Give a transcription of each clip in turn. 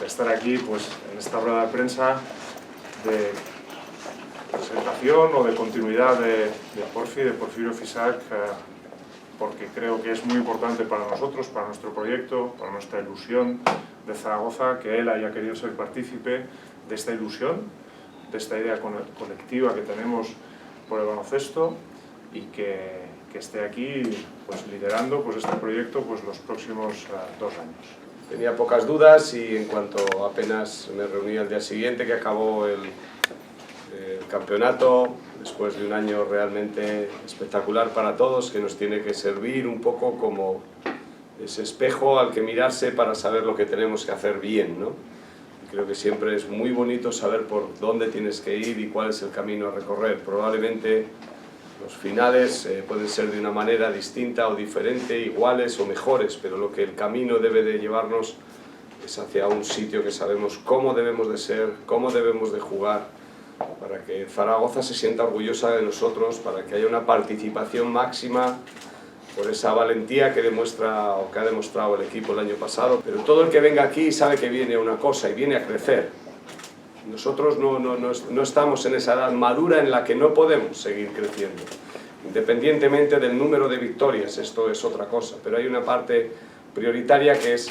estar aquí pues, en esta rueda de prensa de presentación o de continuidad de Porfirio Fisac, porque creo que es muy importante para nosotros, para nuestro proyecto, para nuestra ilusión de Zaragoza, que él haya querido ser partícipe de esta ilusión, de esta idea colectiva que tenemos por el baloncesto y que esté aquí pues, liderando pues, este proyecto pues, los próximos 2 años. Tenía pocas dudas y en cuanto apenas me reuní al día siguiente que acabó el campeonato, después de un año realmente espectacular para todos, que nos tiene que servir un poco como ese espejo al que mirarse para saber lo que tenemos que hacer bien, ¿no? Creo que siempre es muy bonito saber por dónde tienes que ir y cuál es el camino a recorrer. Probablemente los finales pueden ser de una manera distinta o diferente, iguales o mejores, pero lo que el camino debe de llevarnos es hacia un sitio que sabemos cómo debemos de ser, cómo debemos de jugar, para que Zaragoza se sienta orgullosa de nosotros, para que haya una participación máxima por esa valentía que demuestra o que ha demostrado el equipo el año pasado. Pero todo el que venga aquí sabe que viene a una cosa y viene a crecer. Nosotros no estamos en esa edad madura en la que no podemos seguir creciendo, independientemente del número de victorias, esto es otra cosa, pero hay una parte prioritaria que es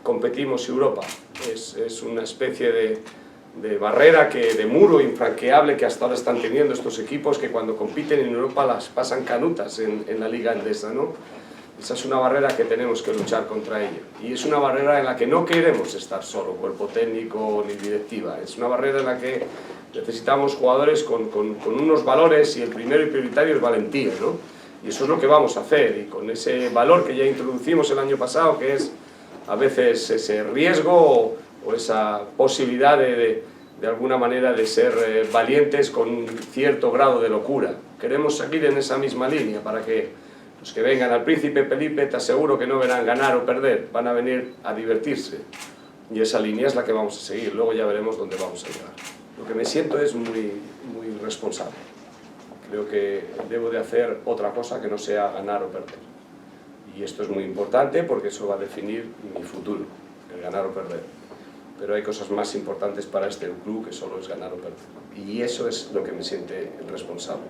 competimos Europa, es una especie de barrera, de muro infranqueable que hasta ahora están teniendo estos equipos que cuando compiten en Europa las pasan canutas en la liga endesa, ¿no? Esa es una barrera que tenemos que luchar contra ella y es una barrera en la que no queremos estar solo, cuerpo técnico ni directiva, es una barrera en la que necesitamos jugadores con unos valores y el primero y prioritario es valentía, ¿no? Y eso es lo que vamos a hacer y con ese valor que ya introducimos el año pasado, que es a veces ese riesgo o esa posibilidad de alguna manera de ser valientes con un cierto grado de locura. Queremos seguir en esa misma línea para que los que vengan al Príncipe Felipe te aseguro que no verán ganar o perder, van a venir a divertirse y esa línea es la que vamos a seguir, luego ya veremos dónde vamos a llegar. Lo que me siento es muy responsable, creo que debo de hacer otra cosa que no sea ganar o perder y esto es muy importante porque eso va a definir mi futuro, el ganar o perder. Pero hay cosas más importantes para este club que solo es ganar o perder. Y eso es lo que me siente responsable.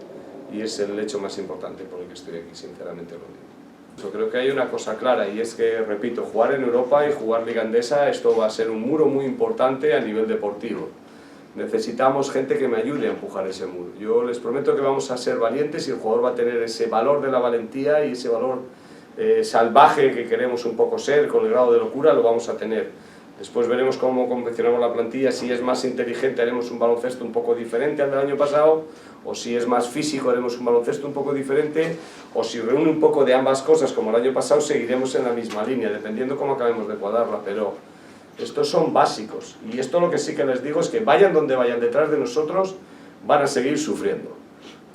Y es el hecho más importante por el que estoy aquí, sinceramente lo digo. Yo creo que hay una cosa clara y es que, repito, jugar en Europa y jugar Liga Endesa, esto va a ser un muro muy importante a nivel deportivo. Necesitamos gente que me ayude a empujar ese muro. Yo les prometo que vamos a ser valientes y el jugador va a tener ese valor de la valentía y ese valor salvaje que queremos un poco ser, con el grado de locura, lo vamos a tener. Después veremos cómo confeccionamos la plantilla, si es más inteligente haremos un baloncesto un poco diferente al del año pasado, o si es más físico haremos un baloncesto un poco diferente, o si reúne un poco de ambas cosas como el año pasado seguiremos en la misma línea, dependiendo cómo acabemos de cuadrarla, pero estos son básicos. Y esto lo que sí que les digo es que vayan donde vayan detrás de nosotros, van a seguir sufriendo,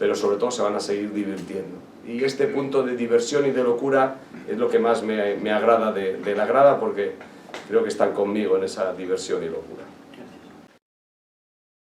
pero sobre todo se van a seguir divirtiendo. Y este punto de diversión y de locura es lo que más me agrada de la grada porque creo que están conmigo en esa diversión y locura.